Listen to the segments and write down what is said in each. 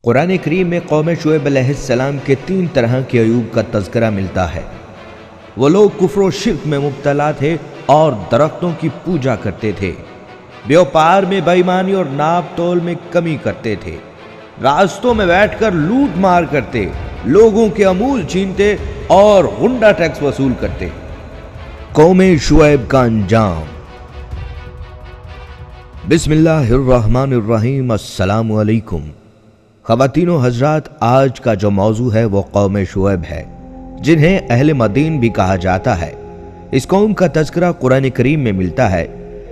قرآن کریم میں قوم شعیب علیہ السلام کے 3 طرح کے عیوب کا تذکرہ ملتا ہے۔ وہ لوگ کفر و شرک میں مبتلا تھے اور درختوں کی پوجا کرتے تھے، بیوپار میں بے ایمانی اور ناپ تول میں کمی کرتے تھے، راستوں میں بیٹھ کر لوٹ مار کرتے، لوگوں کے امول چھینتے اور غنڈہ ٹیکس وصول کرتے۔ قوم شعیب کا انجام۔ بسم اللہ الرحمن الرحیم۔ السلام علیکم خواتین و حضرات، آج کا جو موضوع ہے وہ قوم شعیب ہے، جنہیں اہل مدین بھی کہا جاتا ہے۔ اس قوم کا تذکرہ قرآن کریم میں ملتا ہے۔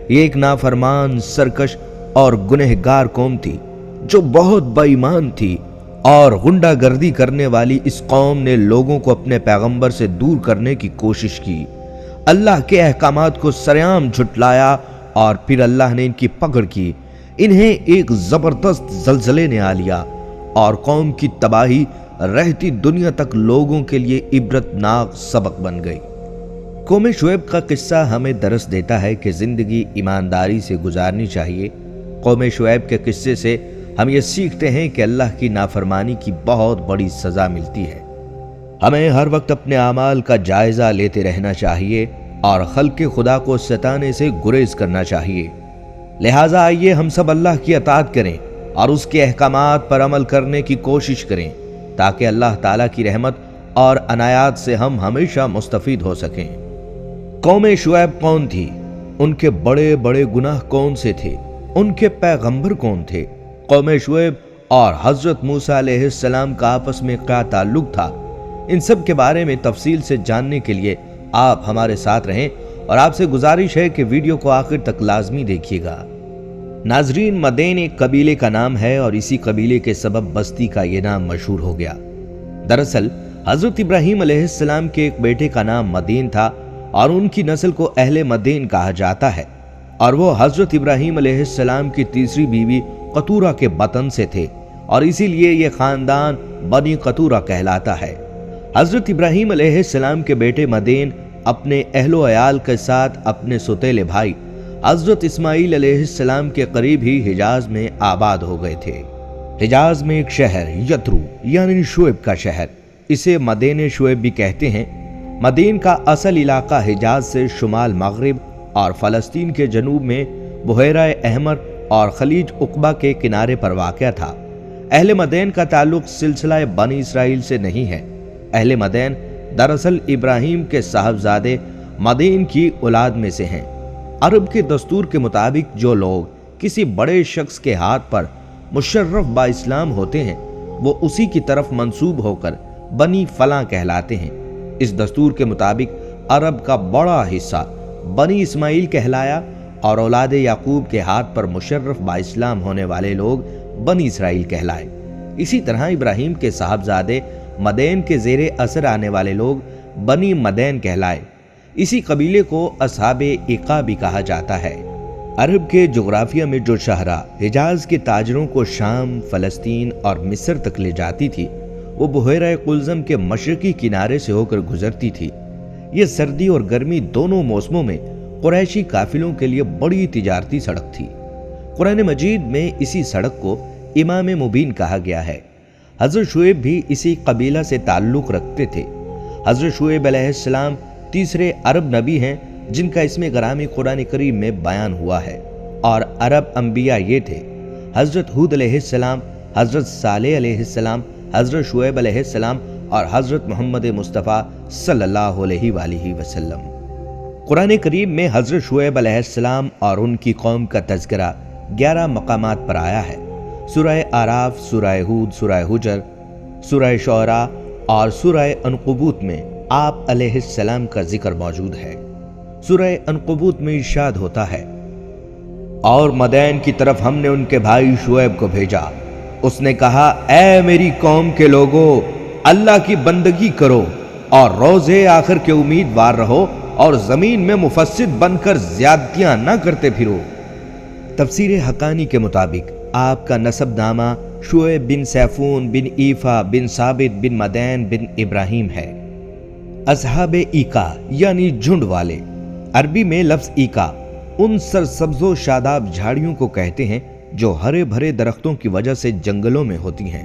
یہ ایک نافرمان، سرکش اور گنہگار قوم تھی جو بہت بے ایمان تھی، اور غنڈہ گردی کرنے والی اس قوم نے لوگوں کو اپنے پیغمبر سے دور کرنے کی کوشش کی، اللہ کے احکامات کو سرعام جھٹلایا، اور پھر اللہ نے ان کی پکڑ کی۔ انہیں ایک زبردست زلزلے نے آ لیا اور قوم کی تباہی رہتی دنیا تک لوگوں کے لیے عبرتناک سبق بن گئی۔ قوم شعیب کا قصہ ہمیں درس دیتا ہے کہ زندگی ایمانداری سے گزارنی چاہیے۔ قوم شعیب کے قصے سے ہم یہ سیکھتے ہیں کہ اللہ کی نافرمانی کی بہت بڑی سزا ملتی ہے۔ ہمیں ہر وقت اپنے اعمال کا جائزہ لیتے رہنا چاہیے اور خلق خدا کو ستانے سے گریز کرنا چاہیے۔ لہٰذا آئیے ہم سب اللہ کی اطاعت کریں اور اس کے احکامات پر عمل کرنے کی کوشش کریں، تاکہ اللہ تعالیٰ کی رحمت اور عنایات سے ہم ہمیشہ مستفید ہو سکیں۔ قوم شعیب کون تھی؟ ان کے بڑے بڑے گناہ کون سے تھے؟ ان کے پیغمبر کون تھے؟ قوم شعیب اور حضرت موسیٰ علیہ السلام کا آپس میں کیا تعلق تھا؟ ان سب کے بارے میں تفصیل سے جاننے کے لیے آپ ہمارے ساتھ رہیں، اور آپ سے گزارش ہے کہ ویڈیو کو آخر تک لازمی دیکھیے گا۔ ناظرین، مدین ایک قبیلے کا نام ہے اور اسی قبیلے کے سبب بستی کا یہ نام مشہور ہو گیا۔ دراصل حضرت ابراہیم علیہ السلام کے ایک بیٹے کا نام مدین تھا، اور ان کی نسل کو اہل مدین کہا جاتا ہے، اور وہ حضرت ابراہیم علیہ السلام کی تیسری بیوی قطورہ کے بطن سے تھے، اور اسی لیے یہ خاندان بنی قطورہ کہلاتا ہے۔ حضرت ابراہیم علیہ السلام کے بیٹے مدین اپنے اہل و عیال کے ساتھ اپنے سوتیلے بھائی حضرت اسماعیل علیہ السلام کے قریب ہی حجاز میں آباد ہو گئے تھے۔ حجاز میں ایک شہر یترو یعنی شعیب کا شہر، اسے مدین شعیب بھی کہتے ہیں۔ مدین کا اصل علاقہ حجاز سے شمال مغرب اور فلسطین کے جنوب میں بحیرہ احمر اور خلیج عقبہ کے کنارے پر واقع تھا۔ اہل مدین کا تعلق سلسلہ بنی اسرائیل سے نہیں ہے۔ اہل مدین دراصل ابراہیم کے صاحبزادے مدین کی اولاد میں سے ہیں۔ عرب کے دستور کے مطابق جو لوگ کسی بڑے شخص کے ہاتھ پر مشرف با اسلام ہوتے ہیں، وہ اسی کی طرف منسوب ہو کر بنی فلاں کہلاتے ہیں۔ اس دستور کے مطابق عرب کا بڑا حصہ بنی اسماعیل کہلایا، اور اولاد یعقوب کے ہاتھ پر مشرف با اسلام ہونے والے لوگ بنی اسرائیل کہلائے۔ اسی طرح ابراہیم کے صاحبزادے مدین کے زیر اثر آنے والے لوگ بنی مدین کہلائے۔ اسی قبیلے کو اصحاب ایقا بھی کہا جاتا ہے۔ عرب کے جغرافیہ میں جو شاہراہ حجاز کے تاجروں کو شام، فلسطین اور مصر تک لے جاتی تھی، وہ بحیرہ قلزم کے مشرقی کنارے سے ہو کر گزرتی تھی۔ یہ سردی اور گرمی دونوں موسموں میں قریشی قافلوں کے لیے بڑی تجارتی سڑک تھی۔ قرآن مجید میں اسی سڑک کو امام مبین کہا گیا ہے۔ حضرت شعیب بھی اسی قبیلہ سے تعلق رکھتے تھے۔ حضرت شعیب علیہ السلام تیسرے عرب نبی ہیں جن کا اسم گرامی قرآن کریم میں بیان ہوا ہے، اور عرب انبیاء یہ تھے: حضرت ہود علیہ السلام، حضرت صالح علیہ السلام، حضرت شعیب علیہ السلام، اور حضرت محمد مصطفیٰ صلی اللہ علیہ وآلہ وسلم۔ قرآن کریم میں حضرت شعیب علیہ السلام اور ان کی قوم کا تذکرہ 11 مقامات پر آیا ہے۔ سورہ اعراف، سورہ ہود، سورہ حجر، سورہ شعراء اور سورہ عنکبوت میں آپ علیہ السلام کا ذکر موجود ہے۔ سورہ عنکبوت میں ارشاد ہوتا ہے: اور مدین کی طرف ہم نے ان کے بھائی شعیب کو بھیجا، اس نے کہا، اے میری قوم کے لوگو، اللہ کی بندگی کرو اور روز آخر کے امیدوار رہو، اور زمین میں مفسد بن کر زیادتیاں نہ کرتے پھرو۔ تفسیر حقانی کے مطابق آپ کا نسب نامہ شعیب بن سیفون بن ایفا بن ثابت بن مدین بن ابراہیم ہے۔ اصحاب ایکا یعنی جھنڈ والے، عربی میں لفظ ایکا ان سرسبز و شاداب جھاڑیوں کو کہتے ہیں جو ہرے بھرے درختوں کی وجہ سے جنگلوں میں ہوتی ہیں۔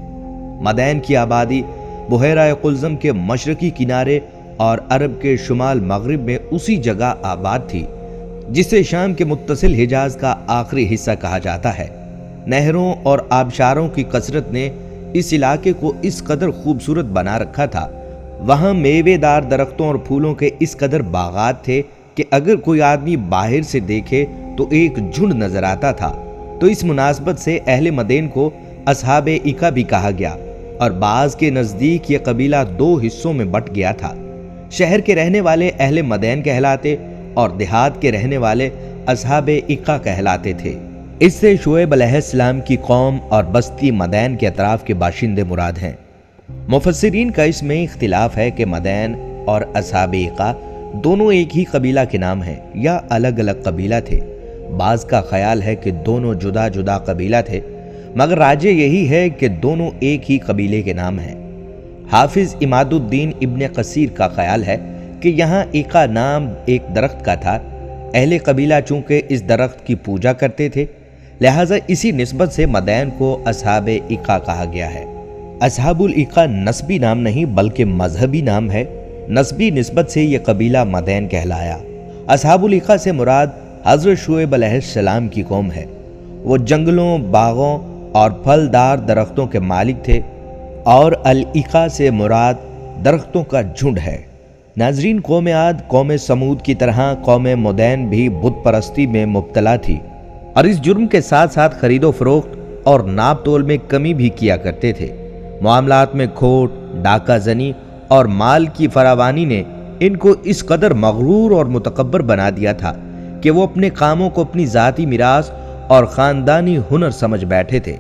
مدین کی آبادی بحیرہ قلزم کے مشرقی کنارے اور عرب کے شمال مغرب میں اسی جگہ آباد تھی جسے شام کے متصل حجاز کا آخری حصہ کہا جاتا ہے۔ نہروں اور آبشاروں کی کثرت نے اس علاقے کو اس قدر خوبصورت بنا رکھا تھا۔ وہاں میوے دار درختوں اور پھولوں کے اس قدر باغات تھے کہ اگر کوئی آدمی باہر سے دیکھے تو ایک جھنڈ نظر آتا تھا۔ تو اس مناسبت سے اہل مدین کو اصحاب ایکا بھی کہا گیا، اور بعض کے نزدیک یہ قبیلہ 2 حصوں میں بٹ گیا تھا۔ شہر کے رہنے والے اہل مدین کہلاتے اور دیہات کے رہنے والے اصحاب ایکا کہلاتے تھے۔ اس سے شعیب علیہ السلام کی قوم اور بستی مدین کے اطراف کے باشندے مراد ہیں۔ مفسرین کا اس میں اختلاف ہے کہ مدین اور اصحاب ایکا دونوں ایک ہی قبیلہ کے نام ہیں یا الگ الگ قبیلہ تھے۔ بعض کا خیال ہے کہ دونوں جدا جدا قبیلہ تھے، مگر راجح یہی ہے کہ دونوں ایک ہی قبیلے کے نام ہیں۔ حافظ عماد الدین ابن قصیر کا خیال ہے کہ یہاں ایکا نام ایک درخت کا تھا۔ اہل قبیلہ چونکہ اس درخت کی پوجا کرتے تھے، لہٰذا اسی نسبت سے مدین کو اصحاب ایکا کہا گیا ہے۔ اصحاب الایکا نسبی نام نہیں بلکہ مذہبی نام ہے۔ نسبی نسبت سے یہ قبیلہ مدین کہلایا۔ اصحاب الایکا سے مراد حضرت شعیب علیہ السلام کی قوم ہے۔ وہ جنگلوں، باغوں اور پھلدار درختوں کے مالک تھے، اور الایکا سے مراد درختوں کا جھنڈ ہے۔ ناظرین، قوم عاد قوم سمود کی طرح قوم مدین بھی بت پرستی میں مبتلا تھی، اور اس جرم کے ساتھ ساتھ خرید و فروخت اور ناپ تول میں کمی بھی کیا کرتے تھے۔ معاملات میں کھوٹ، ڈاکہ زنی اور مال کی فراوانی نے ان کو اس قدر مغرور اور متکبر بنا دیا تھا کہ وہ اپنے کاموں کو اپنی ذاتی میراث اور خاندانی ہنر سمجھ بیٹھے تھے۔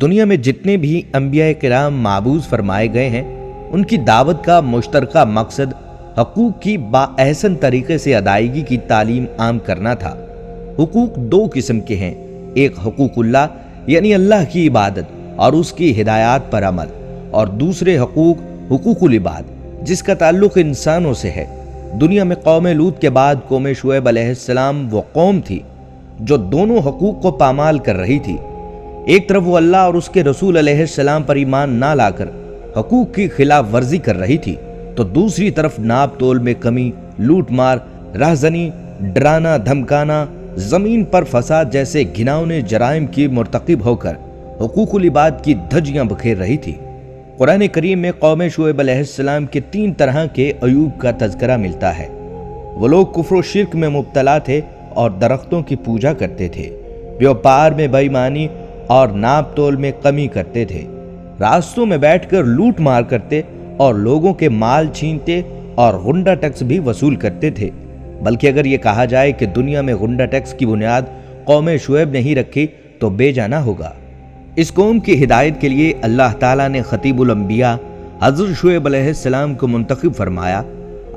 دنیا میں جتنے بھی انبیاء کرام مابعوث فرمائے گئے ہیں، ان کی دعوت کا مشترکہ مقصد حقوق کی بااحسن طریقے سے ادائیگی کی تعلیم عام کرنا تھا۔ حقوق 2 قسم کے ہیں، ایک حقوق اللہ یعنی اللہ کی عبادت اور اس کی ہدایات پر عمل، اور دوسرے حقوق العباد جس کا تعلق انسانوں سے ہے۔ دنیا میں قوم لوط کے بعد قوم شعیب علیہ السلام وہ قوم تھی جو دونوں حقوق کو پامال کر رہی تھی۔ ایک طرف وہ اللہ اور اس کے رسول علیہ السلام پر ایمان نہ لا کر حقوق کی خلاف ورزی کر رہی تھی، تو دوسری طرف ناپ تول میں کمی، لوٹ مار، راہزنی، ڈرانا دھمکانا، زمین پر فساد جیسے گھناؤنے جرائم کی مرتکب ہو کر حقوق العباد کی دھجیاں بکھیر رہی تھی۔ قرآن کریم میں قوم شعیب علیہ السلام کے 3 طرح کے عیوب کا تذکرہ ملتا ہے۔ وہ لوگ کفر و شرک میں مبتلا تھے اور درختوں کی پوجا کرتے تھے، بیوپار میں بے ایمانی اور ناپ تول میں کمی کرتے تھے، راستوں میں بیٹھ کر لوٹ مار کرتے اور لوگوں کے مال چھینتے اور غنڈہ ٹیکس بھی وصول کرتے تھے۔ بلکہ اگر یہ کہا جائے کہ دنیا میں غنڈہ ٹیکس کی بنیاد قوم شعیب نہیں رکھی تو بے جانا ہوگا۔ اس قوم کی ہدایت کے لیے اللہ تعالیٰ نے خطیب الانبیاء حضرت شعیب علیہ السلام کو منتخب فرمایا۔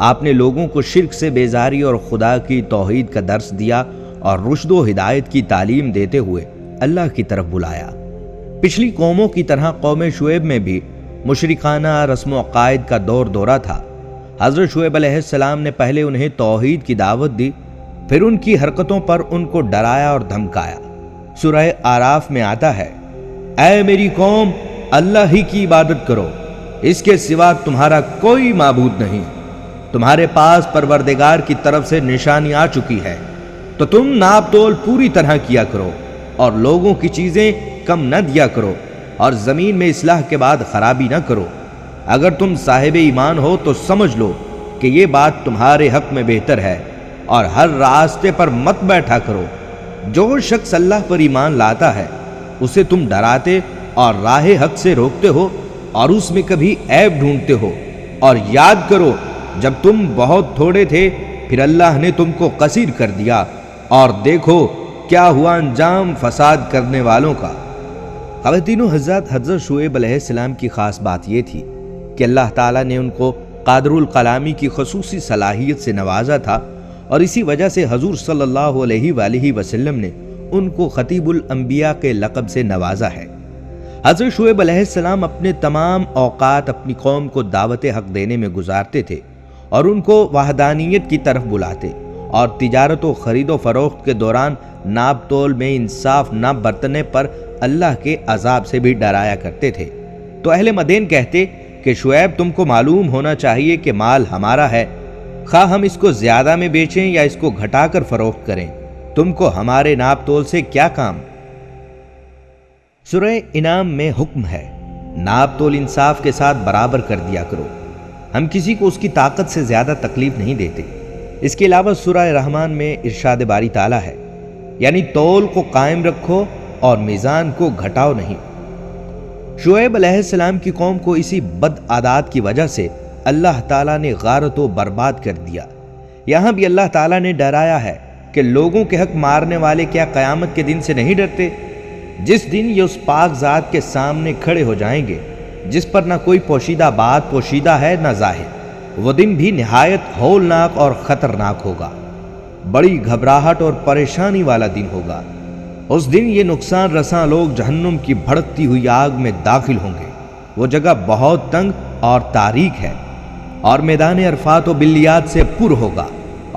آپ نے لوگوں کو شرک سے بیزاری اور خدا کی توحید کا درس دیا اور رشد و ہدایت کی تعلیم دیتے ہوئے اللہ کی طرف بلایا۔ پچھلی قوموں کی طرح قوم شعیب میں بھی مشرکانہ رسم و عقائد کا دورہ تھا۔ حضرت شعیب علیہ السلام نے پہلے انہیں توحید کی دعوت دی، پھر ان کی حرکتوں پر ان کو ڈرایا اور دھمکایا۔ سورہ اعراف میں آتا ہے، اے میری قوم، اللہ ہی کی عبادت کرو، اس کے سوا تمہارا کوئی معبود نہیں۔ تمہارے پاس پروردگار کی طرف سے نشانی آ چکی ہے، تو تم ناپ تول پوری طرح کیا کرو اور لوگوں کی چیزیں کم نہ دیا کرو، اور زمین میں اصلاح کے بعد خرابی نہ کرو۔ اگر تم صاحب ایمان ہو تو سمجھ لو کہ یہ بات تمہارے حق میں بہتر ہے، اور ہر راستے پر مت بیٹھا کرو۔ جو شخص اللہ پر ایمان لاتا ہے اسے تم ڈراتے اور راہ حق سے روکتے ہو، اور اس میں کبھی عیب ڈھونڈتے ہو۔ اور یاد کرو، جب تم بہت تھوڑے تھے پھر اللہ نے تم کو کثیر کر دیا، اور دیکھو کیا ہوا انجام فساد کرنے والوں کا۔ خواتین و حضرات، حضرت شعیب علیہ السلام کی خاص بات یہ تھی کہ اللہ تعالیٰ نے ان کو قادر الکلامی کی خصوصی صلاحیت سے نوازا تھا، اور اسی وجہ سے حضور صلی اللہ علیہ وآلہ وسلم نے ان کو خطیب الانبیاء کے لقب سے نوازا ہے۔ حضرت شعیب علیہ السلام اپنے تمام اوقات اپنی قوم کو دعوت حق دینے میں گزارتے تھے، اور ان کو وحدانیت کی طرف بلاتے، اور تجارت و خرید و فروخت کے دوران ناپ تول میں انصاف نہ برتنے پر اللہ کے عذاب سے بھی ڈرایا کرتے تھے۔ تو اہل مدین کہتے کہ شعیب تم کو معلوم ہونا چاہیے کہ مال ہمارا ہے، خواہ ہم اس کو زیادہ میں بیچیں یا اس کو گھٹا کر فروخت کریں، تم کو ہمارے ناپ تول سے کیا کام؟ سورہ انعام میں حکم ہے ناپ تول انصاف کے ساتھ برابر کر دیا کرو، ہم کسی کو اس کی طاقت سے زیادہ تکلیف نہیں دیتے۔ اس کے علاوہ سورہ رحمان میں ارشاد باری تعالیٰ ہے، یعنی تول کو قائم رکھو اور میزان کو گھٹاؤ نہیں۔ شعیب علیہ السلام کی قوم کو اسی بد عادات کی وجہ سے اللہ تعالیٰ نے غارت و برباد کر دیا۔ یہاں بھی اللہ تعالیٰ نے ڈرایا ہے کہ لوگوں کے حق مارنے والے کیا قیامت کے دن سے نہیں ڈرتے، جس دن یہ اس پاک ذات کے سامنے کھڑے ہو جائیں گے جس پر نہ کوئی پوشیدہ بات پوشیدہ ہے نہ ظاہر۔ وہ دن بھی نہایت ہولناک اور خطرناک ہوگا، بڑی گھبراہٹ اور پریشانی والا دن ہوگا۔ اس دن یہ نقصان رساں لوگ جہنم کی بھڑکتی ہوئی آگ میں داخل ہوں گے۔ وہ جگہ بہت تنگ اور تاریک ہے، اور میدان عرفات و بلیات سے پر ہوگا،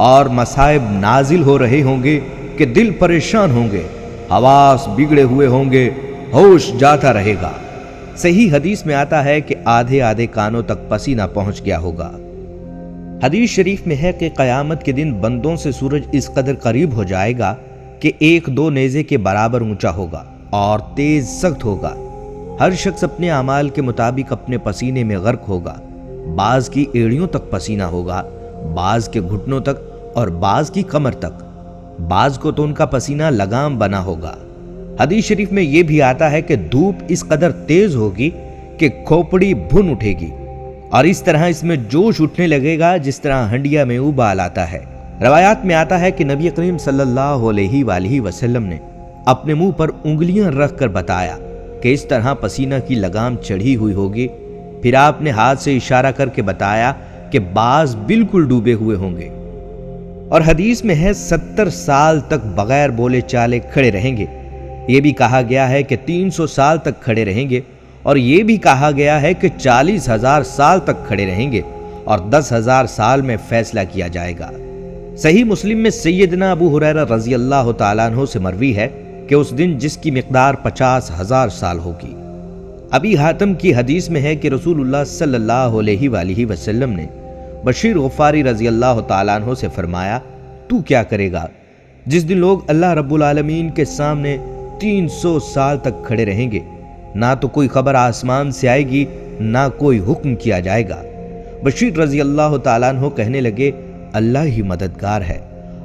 اور مصائب نازل ہو رہے ہوں گے کہ دل پریشان ہوں گے، حواس بگڑے ہوئے ہوں گے، ہوش جاتا رہے گا۔ صحیح حدیث میں آتا ہے کہ آدھے آدھے کانوں تک پسینہ پہنچ گیا ہوگا۔ حدیث شریف میں ہے کہ قیامت کے دن بندوں سے سورج اس قدر قریب ہو جائے گا کہ 1-2 نیزے کے برابر اونچا ہوگا اور تیز سخت ہوگا۔ ہر شخص اپنے اعمال کے مطابق اپنے پسینے میں غرق ہوگا۔ بعض کی ایڑیوں تک پسینہ ہوگا، بعض کے گھٹنوں تک اور بعض کی کمر تک، بعض کو تو ان کا پسینہ لگام بنا ہوگا۔ حدیث شریف میں یہ بھی آتا ہے کہ دھوپ اس قدر تیز ہوگی کہ کھوپڑی بھن اٹھے گی، اور اس طرح اس میں جوش اٹھنے لگے گا جس طرح ہنڈیا میں ابال آتا ہے۔ روایات میں آتا ہے کہ نبی کریم صلی اللہ علیہ وآلہ وسلم نے اپنے منہ پر انگلیاں رکھ کر بتایا کہ اس طرح پسینہ کی لگام چڑھی ہوئی ہوگی۔ پھر آپ نے ہاتھ سے اشارہ کر کے بتایا کہ بعض بالکل ڈوبے ہوئے ہوں گے، اور حدیث میں ہے 70 سال تک بغیر بولے چالے کھڑے رہیں گے۔ یہ بھی کہا گیا ہے کہ 300 سال تک کھڑے رہیں گے، اور یہ بھی کہا گیا ہے کہ 40,000 سال تک کھڑے رہیں گے، اور 10,000 سال میں فیصلہ کیا جائے گا۔ صحیح مسلم میں سیدنا ابو ہریرہ رضی اللہ تعالیٰ عنہ سے مروی ہے کہ اس دن جس کی مقدار 50,000 سال ہوگی۔ ابی حاتم کی حدیث میں ہے کہ رسول اللہ صلی اللہ علیہ وآلہ وسلم نے بشیر غفاری رضی اللہ تعالیٰ عنہ سے فرمایا، تو کیا کرے گا جس دن لوگ اللہ رب العالمین کے سامنے 300 سال تک کھڑے رہیں گے، نہ تو کوئی خبر آسمان سے آئے گی نہ کوئی حکم کیا جائے گا۔ بشیر رضی اللہ تعالیٰ عنہ کہنے لگے، اللہ ہی مددگار ہے۔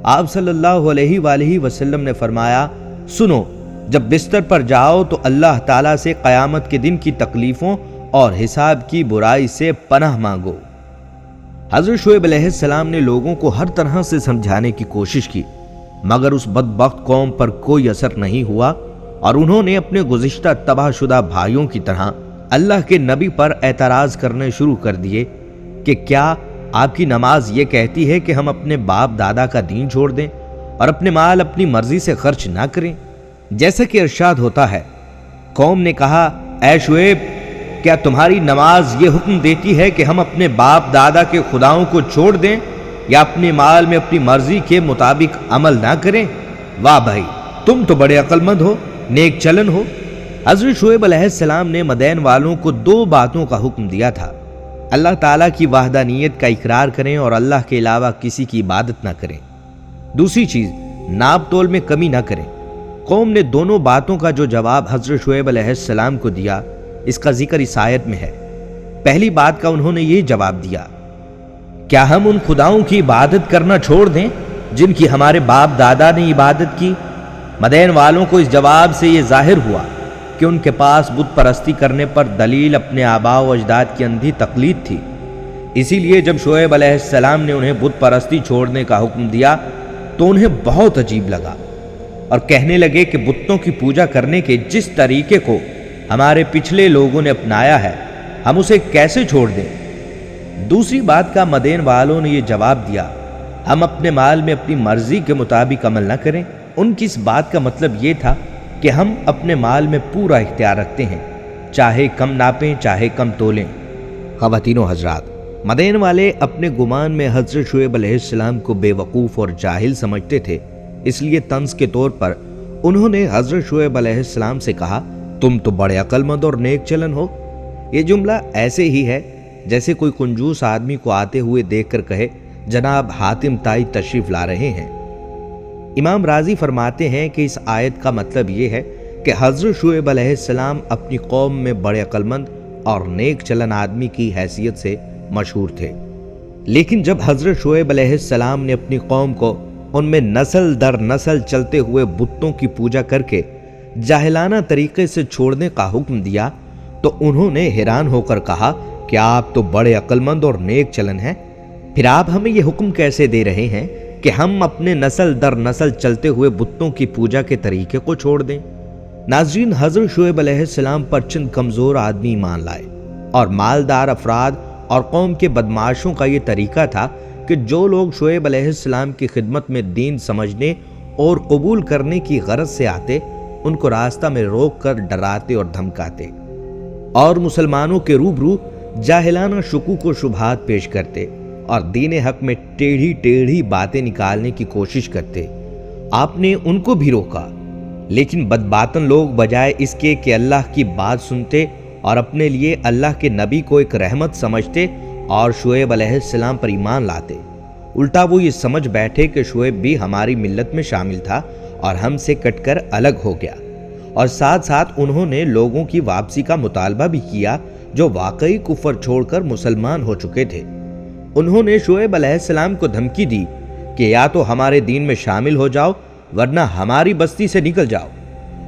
آپ صلی اللہ علیہ وآلہ وسلم نے فرمایا، سنو، جب بستر پر جاؤ تو اللہ تعالیٰ سے قیامت کے دن کی تکلیفوں اور حساب کی برائی سے پناہ مانگو۔ حضرت شعیب علیہ السلام نے لوگوں کو ہر طرح سے سمجھانے کی کوشش کی، مگر اس بدبخت قوم پر کوئی اثر نہیں ہوا، اور انہوں نے اپنے گزشتہ تباہ شدہ بھائیوں کی طرح اللہ کے نبی پر اعتراض کرنے شروع کر دیے کہ کیا آپ کی نماز یہ کہتی ہے کہ ہم اپنے باپ دادا کا دین چھوڑ دیں اور اپنے مال اپنی مرضی سے خرچ نہ کریں؟ جیسا کہ ارشاد ہوتا ہے، قوم نے کہا، اے شعیب، کیا تمہاری نماز یہ حکم دیتی ہے کہ ہم اپنے باپ دادا کے خداؤں کو چھوڑ دیں یا اپنے مال میں اپنی مرضی کے مطابق عمل نہ کریں؟ واہ بھائی، تم تو بڑے عقل مند ہو، نیک چلن ہو۔ حضرت شعیب علیہ السلام نے مدین والوں کو 2 باتوں کا حکم دیا تھا، اللہ تعالیٰ کی وحدانیت کا اقرار کریں اور اللہ کے علاوہ کسی کی عبادت نہ کریں۔ دوسری چیز، ناپ تول میں کمی نہ کریں۔ قوم نے دونوں باتوں کا جو جواب حضرت شعیب علیہ السلام کو دیا، اس کا ذکر اس آیت میں ہے۔ پہلی بات کا انہوں نے یہ جواب دیا، کیا ہم ان خداؤں کی عبادت کرنا چھوڑ دیں جن کی ہمارے باپ دادا نے عبادت کی؟ مدین والوں کو اس جواب سے یہ ظاہر ہوا کہ ان کے پاس بت پرستی کرنے پر دلیل اپنے آباء و اجداد کی اندھی تقلید تھی۔ اسی لیے جب شعیب علیہ السلام نے انہیں بت پرستی چھوڑنے کا حکم دیا تو انہیں بہت عجیب لگا، اور کہنے لگے کہ بتوں کی پوجا کرنے کے جس طریقے کو ہمارے پچھلے لوگوں نے اپنایا ہے، ہم اسے کیسے چھوڑ دیں؟ دوسری بات کا مدین والوں نے یہ جواب دیا، ہم اپنے مال میں اپنی مرضی کے مطابق عمل نہ کریں۔ ان کی اس بات کا مطلب یہ تھا کہ ہم اپنے مال میں پورا اختیار رکھتے ہیں، چاہے کم ناپیں چاہے کم تولیں۔ خواتین و حضرات، مدین والے اپنے گمان میں حضرت شعیب علیہ السلام کو بے وقوف اور جاہل سمجھتے تھے، اس لیے طنز کے طور پر انہوں نے حضرت شعیب علیہ السلام سے کہا، تم تو بڑے عقل مند اور نیک چلن ہو، یہ جملہ ایسے ہی ہے جیسے کوئی کنجوس آدمی کو آتے ہوئے دیکھ کر کہے جناب حاتم تائی تشریف لا رہے ہیں۔ امام راضی فرماتے ہیں کہ اس آیت کا مطلب یہ ہے کہ حضرت شعیب علیہ السلام اپنی قوم میں بڑے عقل مند اور نیک چلن آدمی کی حیثیت سے مشہور تھے، لیکن جب حضرت شعیب علیہ السلام نے اپنی قوم کو ان میں نسل در نسل چلتے ہوئے بتوں کی پوجا کر کے جاہلانہ طریقے سے چھوڑنے کا حکم دیا تو انہوں نے حیران ہو کر کہا کہ آپ تو بڑے عقل مند اور نیک چلن ہیں، پھر آپ ہمیں یہ حکم کیسے دے رہے ہیں کہ ہم اپنے نسل در نسل چلتے ہوئے بتوں کی پوجا کے طریقے کو چھوڑ دیں؟ ناظرین، حضرت شعیب علیہ السلام پر چند کمزور آدمی ایمان لائے اور مالدار افراد اور قوم کے بدمعاشوں کا یہ طریقہ تھا کہ جو لوگ شعیب علیہ السلام کی خدمت میں دین سمجھنے اور قبول کرنے کی غرض سے آتے ان کو راستہ میں روک کر ڈراتے اور دھمکاتے اور مسلمانوں کے روبرو جاہلانہ شکوک و شبہات پیش کرتے اور دین حق میں ٹیڑھی ٹیڑھی باتیں نکالنے کی کوشش کرتے۔ آپ نے ان کو بھی روکا، لیکن بدباطن لوگ بجائے اس کے کہ اللہ کی بات سنتے اور اپنے لیے اللہ کے نبی کو ایک رحمت سمجھتے اور شعیب علیہ السلام پر ایمان لاتے، الٹا وہ یہ سمجھ بیٹھے کہ شعیب بھی ہماری ملت میں شامل تھا اور ہم سے کٹ کر الگ ہو گیا، اور ساتھ ساتھ انہوں نے لوگوں کی واپسی کا مطالبہ بھی کیا جو واقعی کفر چھوڑ کر مسلمان ہو چکے تھے۔ انہوں نے شعیب علیہ السلام کو دھمکی دی کہ یا تو ہمارے دین میں شامل ہو جاؤ ورنہ ہماری بستی سے نکل جاؤ،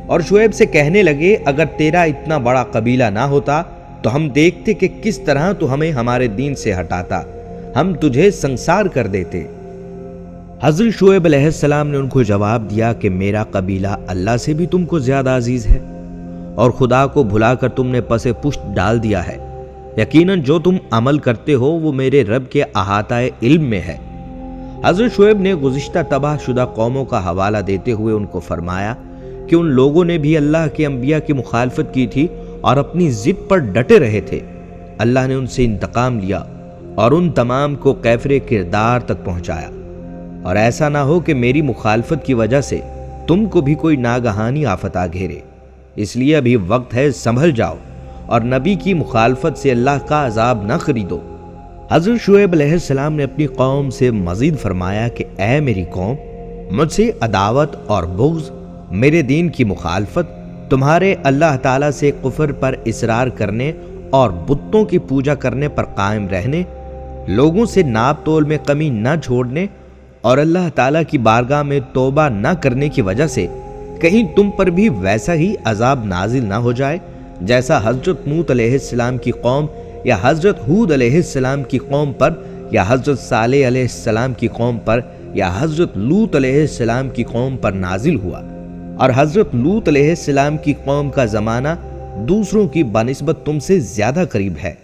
اور شعیب سے کہنے لگے اگر تیرا اتنا بڑا قبیلہ نہ ہوتا تو ہم دیکھتے کہ کس طرح تو ہمیں ہمارے دین سے ہٹاتا، ہم تجھے سنسار کر دیتے۔ حضرت شعیب علیہ السلام نے ان کو جواب دیا کہ میرا قبیلہ اللہ سے بھی تم کو زیادہ عزیز ہے اور خدا کو بھلا کر تم نے پس پشت ڈال دیا ہے، یقیناً جو تم عمل کرتے ہو وہ میرے رب کے احاطہ علم میں ہے۔ حضرت شعیب نے گزشتہ تباہ شدہ قوموں کا حوالہ دیتے ہوئے ان کو فرمایا کہ ان لوگوں نے بھی اللہ کے انبیاء کی مخالفت کی تھی اور اپنی ضد پر ڈٹے رہے تھے، اللہ نے ان سے انتقام لیا اور ان تمام کو کیفر کردار تک پہنچایا، اور ایسا نہ ہو کہ میری مخالفت کی وجہ سے تم کو بھی کوئی ناگہانی آفت آ گھیرے، اس لیے ابھی وقت ہے، سنبھل جاؤ اور نبی کی مخالفت سے اللہ کا عذاب نہ خریدو۔ حضرت شعیب علیہ السلام نے اپنی قوم سے مزید فرمایا کہ اے میری قوم، مجھ سے عداوت اور بغض، میرے دین کی مخالفت، تمہارے اللہ تعالیٰ سے کفر پر اصرار کرنے اور بتوں کی پوجا کرنے پر قائم رہنے، لوگوں سے ناپ تول میں کمی نہ چھوڑنے اور اللہ تعالیٰ کی بارگاہ میں توبہ نہ کرنے کی وجہ سے کہیں تم پر بھی ویسا ہی عذاب نازل نہ ہو جائے جیسا حضرت نوح علیہ السلام کی قوم یا حضرت ہود علیہ السلام کی قوم پر یا حضرت صالح علیہ السلام کی قوم پر یا حضرت لوط علیہ السلام کی قوم پر نازل ہوا، اور حضرت لوط علیہ السلام کی قوم کا زمانہ دوسروں کی بنسبت تم سے زیادہ قریب ہے،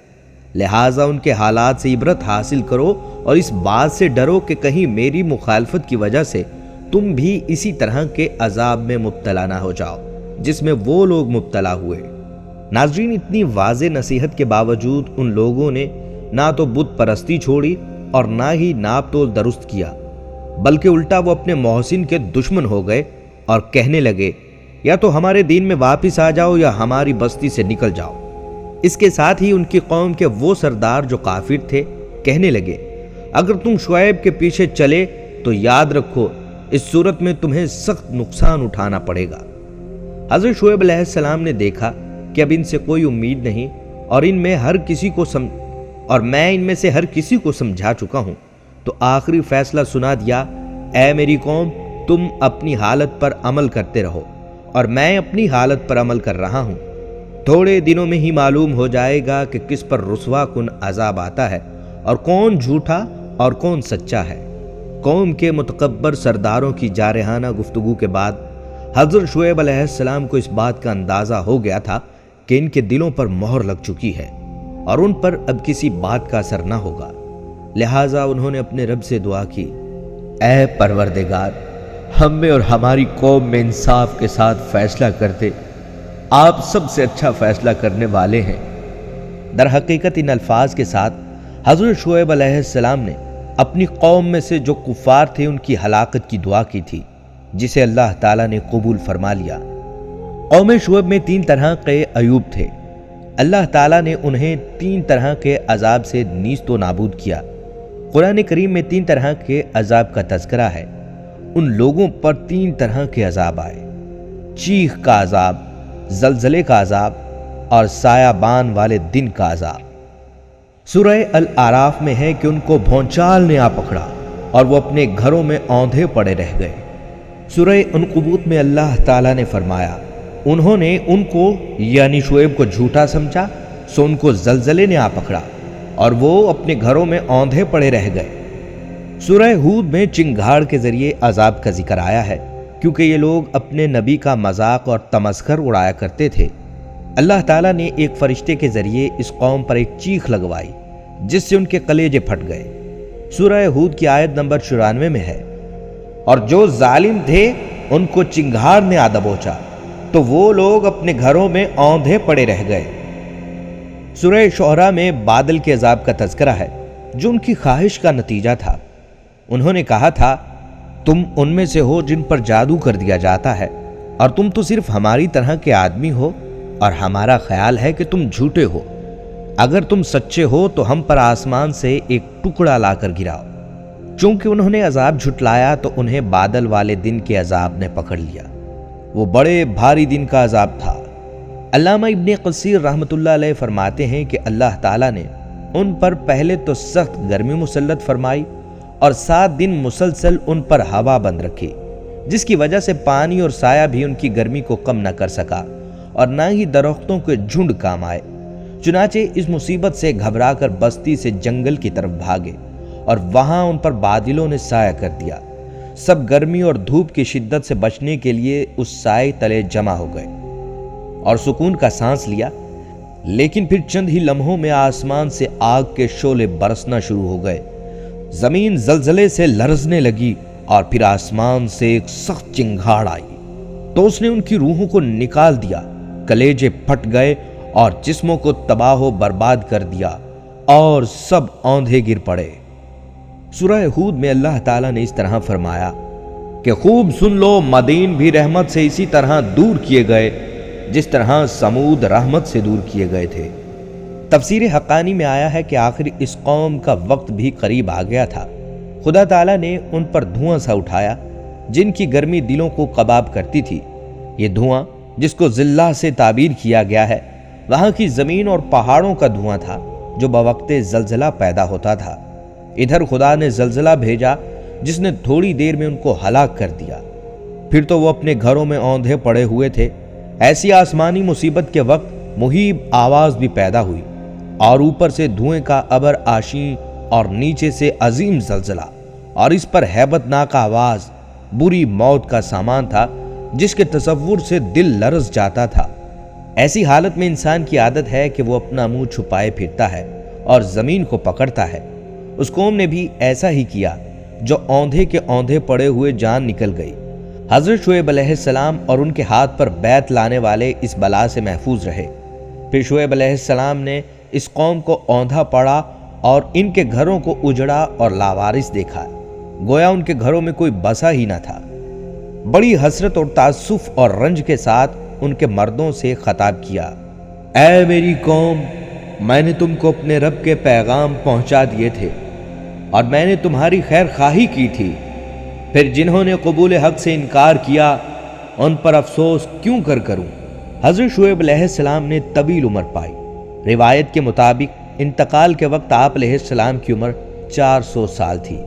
لہٰذا ان کے حالات سے عبرت حاصل کرو اور اس بات سے ڈرو کہ کہیں میری مخالفت کی وجہ سے تم بھی اسی طرح کے عذاب میں مبتلا نہ ہو جاؤ جس میں وہ لوگ مبتلا ہوئے۔ ناظرین، اتنی واضح نصیحت کے باوجود ان لوگوں نے نہ تو بت پرستی چھوڑی اور نہ ہی ناپ تول درست کیا، بلکہ الٹا وہ اپنے محسن کے دشمن ہو گئے اور کہنے لگے یا تو ہمارے دین میں واپس آ جاؤ یا ہماری بستی سے نکل جاؤ۔ اس کے ساتھ ہی ان کی قوم کے وہ سردار جو کافر تھے کہنے لگے اگر تم شعیب کے پیچھے چلے تو یاد رکھو اس صورت میں تمہیں سخت نقصان اٹھانا پڑے گا۔ حضرت شعیب علیہ السلام نے دیکھا کہ اب ان سے کوئی امید نہیں اور میں ان میں سے ہر کسی کو سمجھا چکا ہوں، تو آخری فیصلہ سنا دیا، اے میری قوم، تم اپنی حالت پر عمل کرتے رہو اور میں اپنی حالت پر عمل کر رہا ہوں، تھوڑے دنوں میں ہی معلوم ہو جائے گا کہ کس پر رسوا کن عذاب آتا ہے اور کون جھوٹا اور کون سچا ہے۔ قوم کے متکبر سرداروں کی جارحانہ گفتگو کے بعد حضرت شعیب علیہ السلام کو اس بات کا اندازہ ہو گیا تھا کہ ان کے دلوں پر مہر لگ چکی ہے اور ان پر اب کسی بات کا اثر نہ ہوگا، لہٰذا انہوں نے اپنے رب سے دعا کی، اے پروردگار، ہم میں اور ہماری قوم میں انصاف کے ساتھ فیصلہ کرتے، آپ سب سے اچھا فیصلہ کرنے والے ہیں۔ در حقیقت ان الفاظ کے ساتھ حضرت شعیب علیہ السلام نے اپنی قوم میں سے جو کفار تھے ان کی ہلاکت کی دعا کی تھی، جسے اللہ تعالیٰ نے قبول فرما لیا۔ قوم شعیب میں 3 طرح کے ایوب تھے، اللہ تعالیٰ نے انہیں 3 طرح کے عذاب سے نیست و نابود کیا۔ قرآن کریم میں 3 طرح کے عذاب کا تذکرہ ہے۔ ان لوگوں پر 3 طرح کے عذاب آئے: چیخ کا عذاب، زلزلے کا عذاب اور سایہ بان والے دن کا عذاب۔ سورہ الاعراف میں ہے کہ ان کو بھونچال نے آ پکڑا اور وہ اپنے گھروں میں اوندھے پڑے رہ گئے۔ سورہ عنکبوت میں اللہ تعالیٰ نے فرمایا، انہوں نے ان کو یعنی شعیب کو جھوٹا سمجھا، سو ان کو زلزلے نے آ پکڑا اور وہ اپنے گھروں میں اوندھے پڑے رہ گئے۔ سورہ ہود میں چنگھاڑ کے ذریعے عذاب کا ذکر آیا ہے، کیونکہ یہ لوگ اپنے نبی کا مذاق اور تمسخر اڑایا کرتے تھے۔ اللہ تعالیٰ نے ایک فرشتے کے ذریعے اس قوم پر ایک چیخ لگوائی جس سے ان کے کلیجے پھٹ گئے۔ سورہ ہود کی آیت نمبر 94 میں ہے، اور جو ظالم تھے ان کو چنگھاڑ نے آ دبوچا تو وہ لوگ اپنے گھروں میں اوندھے پڑے رہ گئے۔ سورہ شعراء میں بادل کے عذاب کا تذکرہ ہے جو ان کی خواہش کا نتیجہ تھا۔ انہوں نے کہا تھا، تم ان میں سے ہو جن پر جادو کر دیا جاتا ہے، اور تم تو صرف ہماری طرح کے آدمی ہو، اور ہمارا خیال ہے کہ تم جھوٹے ہو۔ اگر تم سچے ہو تو ہم پر آسمان سے ایک ٹکڑا لا کر گراؤ۔ چونکہ انہوں نے عذاب جھٹلایا تو انہیں بادل والے دن کے عذاب نے پکڑ لیا۔ وہ بڑے بھاری دن کا عذاب تھا۔ علامہ ابن کثیر رحمۃ اللہ علیہ فرماتے ہیں کہ اللہ تعالیٰ نے ان پر پہلے تو سخت گرمی مسلط فرمائی اور 7 دن مسلسل ان پر ہوا بند رکھی، جس کی وجہ سے پانی اور سایہ بھی ان کی گرمی کو کم نہ کر سکا اور نہ ہی درختوں کے جھنڈ کام آئے۔ چنانچہ اس مصیبت سے گھبرا کر بستی سے جنگل کی طرف بھاگے اور وہاں ان پر بادلوں نے سایہ کر دیا۔ سب گرمی اور دھوپ کی شدت سے بچنے کے لیے اس سائے تلے جمع ہو گئے اور سکون کا سانس لیا، لیکن پھر چند ہی لمحوں میں آسمان سے آگ کے شعلے برسنا شروع ہو گئے۔ زمین زلزلے سے لرزنے لگی اور پھر آسمان سے ایک سخت چنگھاڑ آئی تو اس نے ان کی روحوں کو نکال دیا، کلیجے پھٹ گئے اور جسموں کو تباہ و برباد کر دیا اور سب اوندھے گر پڑے۔ سورہ ہود میں اللہ تعالیٰ نے اس طرح فرمایا کہ خوب سن لو، مدین بھی رحمت سے اسی طرح دور کیے گئے جس طرح سمود رحمت سے دور کیے گئے تھے۔ تفسیر حقانی میں آیا ہے کہ آخر اس قوم کا وقت بھی قریب آ گیا تھا۔ خدا تعالیٰ نے ان پر دھواں سا اٹھایا جن کی گرمی دلوں کو کباب کرتی تھی۔ یہ دھواں جس کو ذلہ سے تعبیر کیا گیا ہے، وہاں کی زمین اور پہاڑوں کا دھواں تھا جو بوقت زلزلہ پیدا ہوتا تھا۔ ادھر خدا نے زلزلہ بھیجا جس نے تھوڑی دیر میں ان کو ہلاک کر دیا۔ پھر تو وہ اپنے گھروں میں اوندھے پڑے ہوئے تھے۔ ایسی آسمانی مصیبت کے وقت مہیب آواز بھی پیدا ہوئی اور اوپر سے دھوئیں کا ابر آشی اور نیچے سے عظیم زلزلہ، اور اس پر ہیبت ناک آواز بری موت کا سامان تھا جس کے تصور سے دل لرز جاتا تھا۔ ایسی حالت میں انسان کی عادت ہے کہ وہ اپنا منہ چھپائے پھرتا ہے اور زمین کو پکڑتا ہے۔ اس قوم نے بھی ایسا ہی کیا جو اوندھے کے اوندھے پڑے ہوئے جان نکل گئی۔ حضرت شعیب علیہ السلام اور ان کے ہاتھ پر بیت لانے والے اس بلا سے محفوظ رہے۔ پھر شعیب علیہ السلام نے اس قوم کو اوندھا پڑا اور ان کے گھروں کو اجڑا اور لاوارث دیکھا، گویا ان کے گھروں میں کوئی بسا ہی نہ تھا۔ بڑی حسرت اور تاسف اور رنج کے ساتھ ان کے مردوں سے خطاب کیا، اے میری قوم، میں نے تم کو اپنے رب کے پیغام پہنچا دیے تھے اور میں نے تمہاری خیر خواہی کی تھی، پھر جنہوں نے قبول حق سے انکار کیا ان پر افسوس کیوں کروں۔ حضرت شعیب علیہ السلام نے طویل عمر پائی۔ روایت کے مطابق انتقال کے وقت آپ علیہ السلام کی عمر 400 سال تھی۔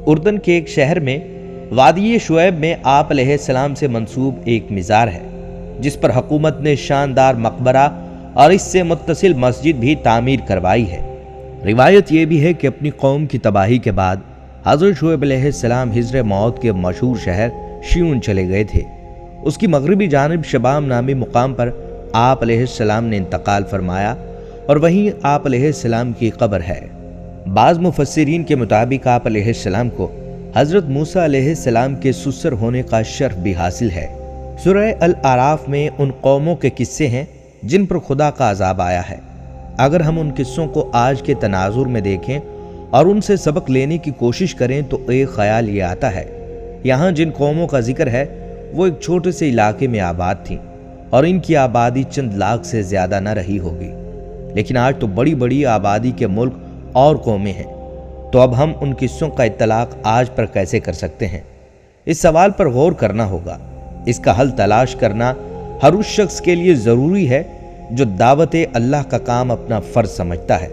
اردن کے ایک شہر میں وادی شعیب میں آپ علیہ السلام سے منسوب ایک مزار ہے جس پر حکومت نے شاندار مقبرہ اور اس سے متصل مسجد بھی تعمیر کروائی ہے۔ روایت یہ بھی ہے کہ اپنی قوم کی تباہی کے بعد حضرت شعیب علیہ السلام ہجر موت کے مشہور شہر شیون چلے گئے تھے۔ اس کی مغربی جانب شبام نامی مقام پر آپ علیہ السلام نے انتقال فرمایا اور وہیں آپ علیہ السلام کی قبر ہے۔ بعض مفسرین کے مطابق آپ علیہ السلام کو حضرت موسیٰ علیہ السلام کے سسر ہونے کا شرف بھی حاصل ہے۔ سورہ الاعراف میں ان قوموں کے قصے ہیں جن پر خدا کا عذاب آیا ہے۔ اگر ہم ان قصوں کو آج کے تناظر میں دیکھیں اور ان سے سبق لینے کی کوشش کریں تو ایک خیال یہ آتا ہے، یہاں جن قوموں کا ذکر ہے وہ ایک چھوٹے سے علاقے میں آباد تھیں اور ان کی آبادی چند لاکھ سے زیادہ نہ رہی ہوگی، لیکن آج تو بڑی بڑی آبادی کے ملک اور قومیں ہیں۔ تو اب ہم ان قصوں کا اطلاق آج پر کیسے کر سکتے ہیں؟ اس سوال پر غور کرنا ہوگا۔ اس کا حل تلاش کرنا ہر اس شخص کے لیے ضروری ہے جو دعوت اللہ کا کام اپنا فرض سمجھتا ہے۔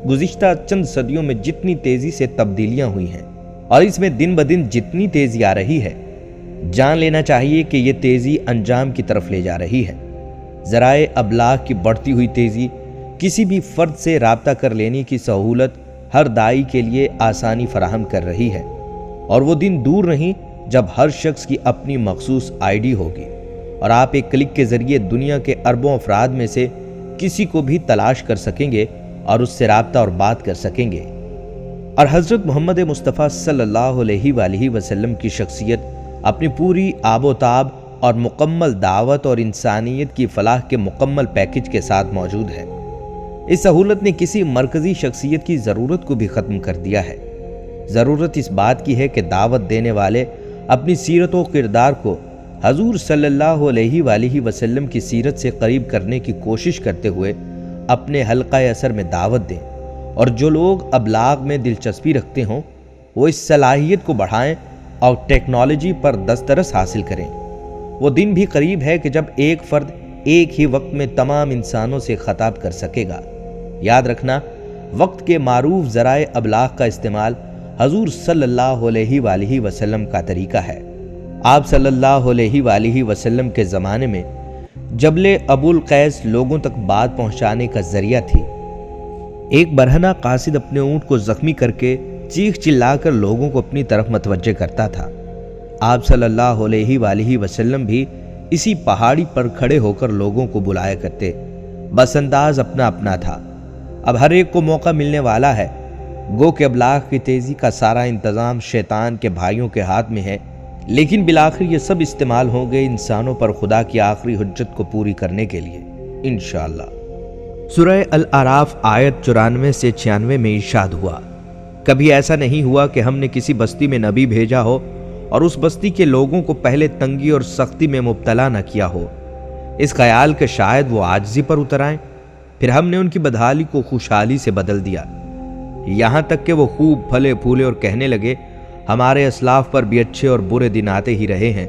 گزشتہ چند صدیوں میں جتنی تیزی سے تبدیلیاں ہوئی ہیں اور اس میں دن بدن جتنی تیزی آ رہی ہے، جان لینا چاہیے کہ یہ تیزی انجام کی طرف لے جا رہی ہے۔ ذرائع ابلاغ کی بڑھتی ہوئی تیزی کسی بھی فرد سے رابطہ کر لینے کی سہولت ہر داعی کے لیے آسانی فراہم کر رہی ہے، اور وہ دن دور نہیں جب ہر شخص کی اپنی مخصوص آئی ڈی ہوگی اور آپ ایک کلک کے ذریعے دنیا کے اربوں افراد میں سے کسی کو بھی تلاش کر سکیں گے اور اس سے رابطہ اور بات کر سکیں گے۔ اور حضرت محمد مصطفیٰ صلی اللہ علیہ وآلہ وسلم کی شخصیت اپنی پوری آب و تاب اور مکمل دعوت اور انسانیت کی فلاح کے مکمل پیکج کے ساتھ موجود ہے۔ اس سہولت نے کسی مرکزی شخصیت کی ضرورت کو بھی ختم کر دیا ہے۔ ضرورت اس بات کی ہے کہ دعوت دینے والے اپنی سیرت و کردار کو حضور صلی اللہ علیہ وآلہ وسلم کی سیرت سے قریب کرنے کی کوشش کرتے ہوئے اپنے حلقہ اثر میں دعوت دیں، اور جو لوگ ابلاغ میں دلچسپی رکھتے ہوں وہ اس صلاحیت کو بڑھائیں اور ٹیکنالوجی پر دسترس حاصل کریں۔ وہ دن بھی قریب ہے کہ جب ایک فرد ایک ہی وقت میں تمام انسانوں سے خطاب کر سکے گا۔ یاد رکھنا، وقت کے معروف ذرائع ابلاغ کا استعمال حضور صلی اللہ علیہ وآلہ وسلم کا طریقہ ہے۔ آپ صلی اللہ علیہ وآلہ وسلم کے زمانے میں جبل ابو القیس لوگوں تک بات پہنچانے کا ذریعہ تھی۔ ایک برہنہ قاصد اپنے اونٹ کو زخمی کر کے چیخ چلا کر لوگوں کو اپنی طرف متوجہ کرتا تھا۔ آپ صلی اللہ علیہ وآلہ وسلم بھی اسی پہاڑی پر کھڑے ہو کر لوگوں کو بلایا کرتے، بس انداز اپنا اپنا تھا۔ اب ہر ایک کو موقع ملنے والا ہے۔ گو کہ ابلاغ کی تیزی کا سارا انتظام شیطان کے بھائیوں کے ہاتھ میں ہے، لیکن بالآخر یہ سب استعمال ہوں گے انسانوں پر خدا کی آخری حجت کو پوری کرنے کے لیے انشاءاللہ۔ سورہ الاعراف آیت 94 سے 96 میں ارشاد ہوا، کبھی ایسا نہیں ہوا کہ ہم نے کسی بستی میں نبی بھیجا ہو اور اس بستی کے لوگوں کو پہلے تنگی اور سختی میں مبتلا نہ کیا ہو، اس خیال کہ شاید وہ عاجزی پر اتر آئیں، پھر ہم نے ان کی بدحالی کو خوشحالی سے بدل دیا، یہاں تک کہ وہ خوب پھلے پھولے اور کہنے لگے ہمارے اسلاف پر بھی اچھے اور برے دن آتے ہی رہے ہیں۔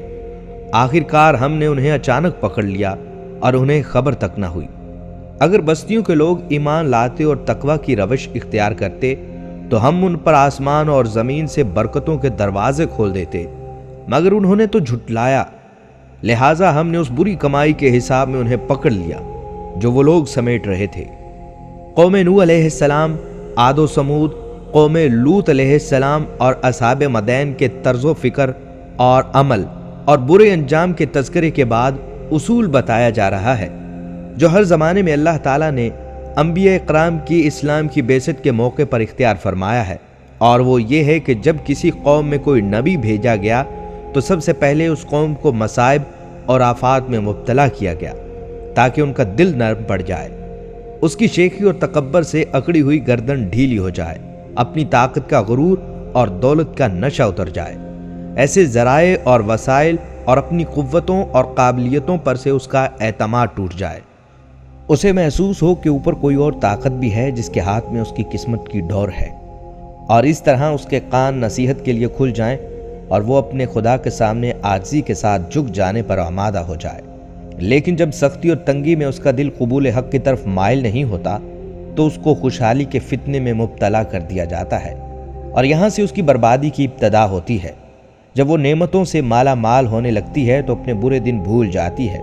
آخر کار ہم نے انہیں اچانک پکڑ لیا اور انہیں خبر تک نہ ہوئی۔ اگر بستیوں کے لوگ ایمان لاتے اور تقوی کی روش اختیار کرتے تو ہم ان پر آسمان اور زمین سے برکتوں کے دروازے کھول دیتے، مگر انہوں نے تو جھٹلایا، لہٰذا ہم نے اس بری کمائی کے حساب میں انہیں پکڑ لیا جو وہ لوگ سمیٹ رہے تھے۔ قوم نوح علیہ السلام، عاد و سمود، قوم لوط علیہ السلام اور اصحاب مدین کے طرز و فکر اور عمل اور برے انجام کے تذکرے کے بعد اصول بتایا جا رہا ہے جو ہر زمانے میں اللہ تعالیٰ نے انبیاء اکرام کی اسلام کی بعثت کے موقع پر اختیار فرمایا ہے، اور وہ یہ ہے کہ جب کسی قوم میں کوئی نبی بھیجا گیا تو سب سے پہلے اس قوم کو مصائب اور آفات میں مبتلا کیا گیا تاکہ ان کا دل نرم پڑ جائے، اس کی شیخی اور تکبر سے اکڑی ہوئی گردن ڈھیلی ہو جائے، اپنی طاقت کا غرور اور دولت کا نشہ اتر جائے، ایسے ذرائع اور وسائل اور اپنی قوتوں اور قابلیتوں پر سے اس کا اعتماد ٹوٹ جائے، اسے محسوس ہو کہ اوپر کوئی اور طاقت بھی ہے جس کے ہاتھ میں اس کی قسمت کی ڈور ہے، اور اس طرح اس کے کان نصیحت کے لیے کھل جائیں اور وہ اپنے خدا کے سامنے عاجزی کے ساتھ جھک جانے پر آمادہ ہو جائے۔ لیکن جب سختی اور تنگی میں اس کا دل قبول حق کی طرف مائل نہیں ہوتا تو اس کو خوشحالی کے فتنے میں مبتلا کر دیا جاتا ہے، اور یہاں سے اس کی بربادی کی ابتدا ہوتی ہے۔ جب وہ نعمتوں سے مالا مال ہونے لگتی ہے تو اپنے برے دن بھول جاتی ہے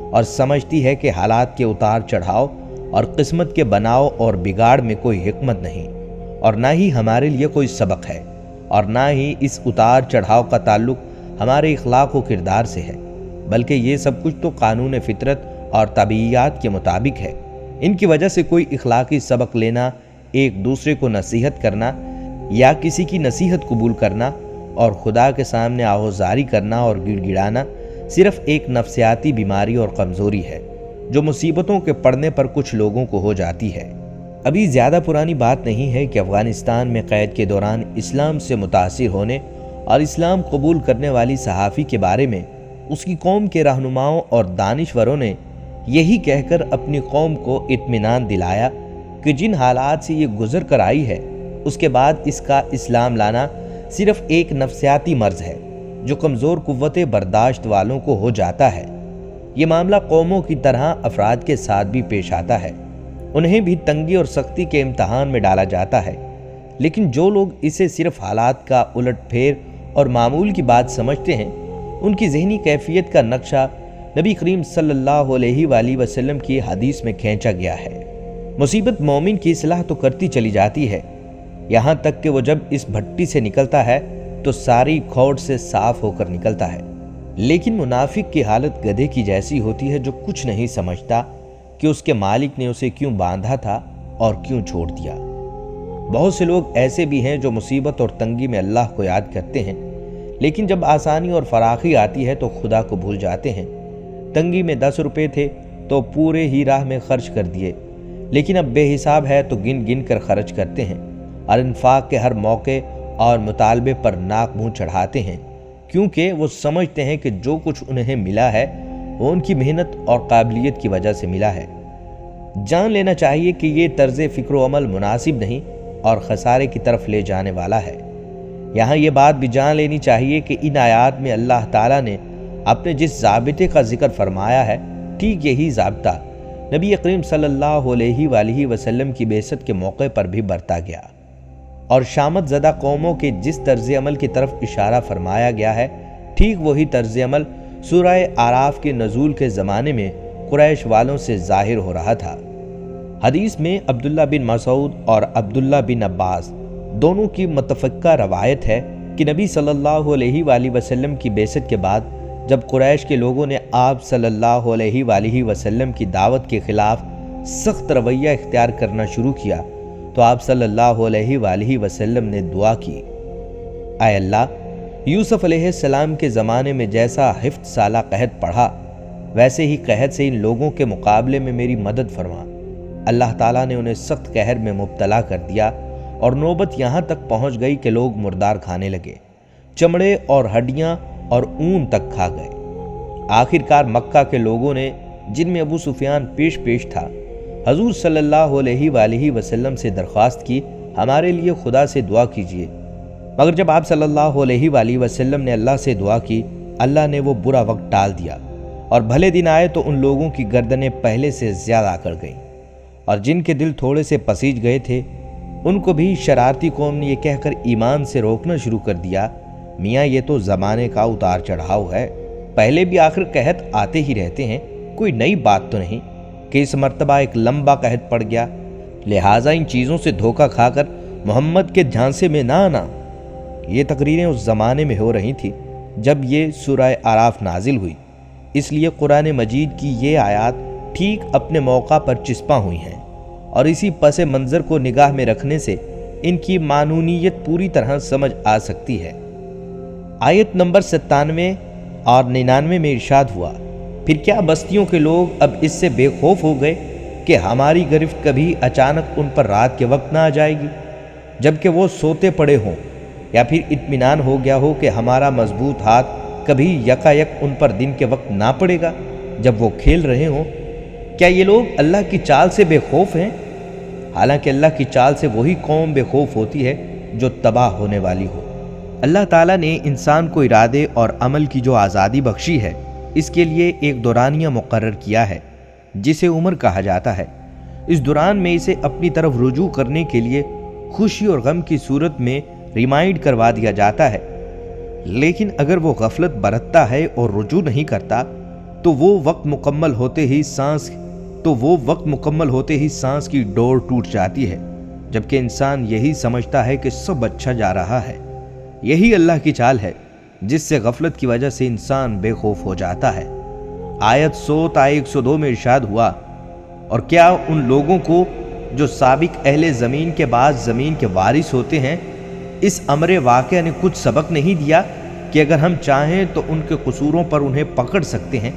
اور سمجھتی ہے کہ حالات کے اتار چڑھاؤ اور قسمت کے بناؤ اور بگاڑ میں کوئی حکمت نہیں، اور نہ ہی ہمارے لیے کوئی سبق ہے، اور نہ ہی اس اتار چڑھاؤ کا تعلق ہمارے اخلاق و کردار سے ہے، بلکہ یہ سب کچھ تو قانون فطرت اور طبیعیات کے مطابق ہے۔ ان کی وجہ سے کوئی اخلاقی سبق لینا، ایک دوسرے کو نصیحت کرنا یا کسی کی نصیحت قبول کرنا اور خدا کے سامنے آہوزاری کرنا اور گڑ گڑانا صرف ایک نفسیاتی بیماری اور کمزوری ہے جو مصیبتوں کے پڑنے پر کچھ لوگوں کو ہو جاتی ہے۔ ابھی زیادہ پرانی بات نہیں ہے کہ افغانستان میں قید کے دوران اسلام سے متاثر ہونے اور اسلام قبول کرنے والی صحافی کے بارے میں اس کی قوم کے رہنماؤں اور دانشوروں نے یہی کہہ کر اپنی قوم کو اطمینان دلایا کہ جن حالات سے یہ گزر کر آئی ہے اس کے بعد اس کا اسلام لانا صرف ایک نفسیاتی مرض ہے جو کمزور قوت برداشت والوں کو ہو جاتا ہے۔ یہ معاملہ قوموں کی طرح افراد کے ساتھ بھی پیش آتا ہے، انہیں بھی تنگی اور سختی کے امتحان میں ڈالا جاتا ہے، لیکن جو لوگ اسے صرف حالات کا الٹ پھیر اور معمول کی بات سمجھتے ہیں ان کی ذہنی کیفیت کا نقشہ نبی کریم صلی اللہ علیہ وآلہ وسلم کی حدیث میں کھینچا گیا ہے۔ مصیبت مومن کی اصلاح تو کرتی چلی جاتی ہے، یہاں تک کہ وہ جب اس بھٹی سے نکلتا ہے تو ساری کھوٹ سے صاف ہو کر نکلتا ہے، لیکن منافق کی حالت گدھے کی جیسی ہوتی ہے جو کچھ نہیں سمجھتا کہ اس کے مالک نے اسے کیوں باندھا تھا اور کیوں چھوڑ دیا۔ بہت سے لوگ ایسے بھی ہیں جو مصیبت اور تنگی میں اللہ کو یاد کرتے ہیں، لیکن جب آسانی اور فراخی آتی ہے تو خدا کو بھول جاتے ہیں۔ تنگی میں 10 روپے تھے تو پورے ہی راہ میں خرچ کر دیے، لیکن اب بے حساب ہے تو گن گن کر خرچ کرتے ہیں اور انفاق کے ہر موقع اور مطالبے پر ناک منہ چڑھاتے ہیں، کیونکہ وہ سمجھتے ہیں کہ جو کچھ انہیں ملا ہے وہ ان کی محنت اور قابلیت کی وجہ سے ملا ہے۔ جان لینا چاہیے کہ یہ طرز فکر و عمل مناسب نہیں اور خسارے کی طرف لے جانے والا ہے۔ یہاں یہ بات بھی جان لینی چاہیے کہ ان آیات میں اللہ تعالیٰ نے اپنے جس ضابطے کا ذکر فرمایا ہے ٹھیک یہی ضابطہ نبی کریم صلی اللہ علیہ وآلہ وسلم کی بعثت کے موقع پر بھی برتا گیا، اور شامت زدہ قوموں کے جس طرز عمل کی طرف اشارہ فرمایا گیا ہے ٹھیک وہی طرز عمل سورہ اعراف کے نزول کے زمانے میں قریش والوں سے ظاہر ہو رہا تھا۔ حدیث میں عبداللہ بن مسعود اور عبداللہ بن عباس دونوں کی متفقہ روایت ہے کہ نبی صلی اللہ علیہ وآلہ وسلم کی بعثت کے بعد جب قریش کے لوگوں نے آپ صلی اللہ علیہ وآلہ وسلم کی دعوت کے خلاف سخت رویہ اختیار کرنا شروع کیا تو آپ صلی اللہ علیہ وآلہ وسلم نے دعا کی، اے اللہ، یوسف علیہ السلام کے زمانے میں جیسا 7 سالہ قحط پڑھا ویسے ہی قحط سے ان لوگوں کے مقابلے میں میری مدد فرما۔ اللہ تعالیٰ نے انہیں سخت قہر میں مبتلا کر دیا اور نوبت یہاں تک پہنچ گئی کہ لوگ مردار کھانے لگے، چمڑے اور ہڈیاں اور اون تک کھا گئے۔ آخرکار مکہ کے لوگوں نے، جن میں ابو سفیان پیش تھا، حضور صلی اللہ علیہ وآلہ وسلم سے درخواست کی، ہمارے لیے خدا سے دعا کیجیے۔ مگر جب آپ صلی اللہ علیہ وآلہ وسلم نے اللہ سے دعا کی، اللہ نے وہ برا وقت ٹال دیا اور بھلے دن آئے تو ان لوگوں کی گردنیں پہلے سے زیادہ اکڑ گئیں، اور جن کے دل تھوڑے سے پسیج گئے تھے ان کو بھی شرارتی قوم نے یہ کہہ کر ایمان سے روکنا شروع کر دیا، میاں یہ تو زمانے کا اتار چڑھاؤ ہے، پہلے بھی آخر قحط آتے ہی رہتے ہیں، کوئی نئی بات تو نہیں کہ اس مرتبہ ایک لمبا قحط پڑ گیا، لہٰذا ان چیزوں سے دھوکہ کھا کر محمد کے جھانسے میں نہ آنا۔ یہ تقریریں اس زمانے میں ہو رہی تھی جب یہ سورہ اعراف نازل ہوئی، اس لیے قرآن مجید کی یہ آیات ٹھیک اپنے موقع پر چسپاں ہوئی ہیں، اور اسی پس منظر کو نگاہ میں رکھنے سے ان کی معنونیت پوری طرح سمجھ آ سکتی ہے۔ آیت نمبر 97 اور 99 میں ارشاد ہوا، پھر کیا بستیوں کے لوگ اب اس سے بے خوف ہو گئے کہ ہماری گرفت کبھی اچانک ان پر رات کے وقت نہ آ جائے گی، جبکہ وہ سوتے پڑے ہوں، یا پھر اطمینان ہو گیا ہو کہ ہمارا مضبوط ہاتھ کبھی یکایک ان پر دن کے وقت نہ پڑے گا جب وہ کھیل رہے ہوں۔ کیا یہ لوگ اللہ کی چال سے بے خوف ہیں؟ حالانکہ اللہ کی چال سے وہی قوم بے خوف ہوتی ہے جو تباہ ہونے والی ہو۔ اللہ تعالیٰ نے انسان کو ارادے اور عمل کی جو آزادی بخشی ہے، اس کے لیے ایک دورانیہ مقرر کیا ہے جسے عمر کہا جاتا ہے۔ اس دوران میں اسے اپنی طرف رجوع کرنے کے لیے خوشی اور غم کی صورت میں ریمائنڈ کروا دیا جاتا ہے، لیکن اگر وہ غفلت برتتا ہے اور رجوع نہیں کرتا تو وہ وقت مکمل ہوتے ہی سانس کی ڈور ٹوٹ جاتی ہے، جبکہ انسان یہی سمجھتا ہے کہ سب اچھا جا رہا ہے۔ یہی اللہ کی چال ہے جس سے غفلت کی وجہ سے انسان بے خوف ہو جاتا ہے۔ آیت 100 تا 102 میں ارشاد ہوا، اور کیا ان لوگوں کو جو سابق اہل زمین کے بعد زمین کے وارث ہوتے ہیں اس امر واقعہ نے کچھ سبق نہیں دیا کہ اگر ہم چاہیں تو ان کے قصوروں پر انہیں پکڑ سکتے ہیں،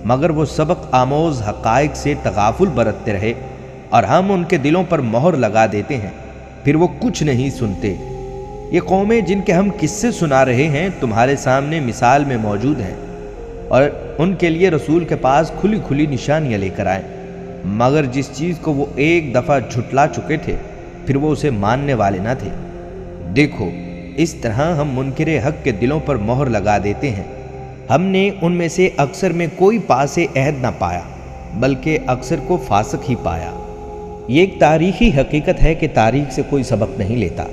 مگر وہ سبق آموز حقائق سے تغافل برتتے رہے اور ہم ان کے دلوں پر مہر لگا دیتے ہیں، پھر وہ کچھ نہیں سنتے۔ یہ قومیں جن کے ہم قصے سنا رہے ہیں تمہارے سامنے مثال میں موجود ہیں، اور ان کے لیے رسول کے پاس کھلی کھلی نشانیاں لے کر آئیں، مگر جس چیز کو وہ ایک دفعہ جھٹلا چکے تھے پھر وہ اسے ماننے والے نہ تھے۔ دیکھو، اس طرح ہم منکر حق کے دلوں پر مہر لگا دیتے ہیں۔ ہم نے ان میں سے اکثر میں کوئی پاس عہد نہ پایا بلکہ اکثر کو فاسق ہی پایا۔ یہ ایک تاریخی حقیقت ہے کہ تاریخ سے کوئی سبق نہیں لیتا۔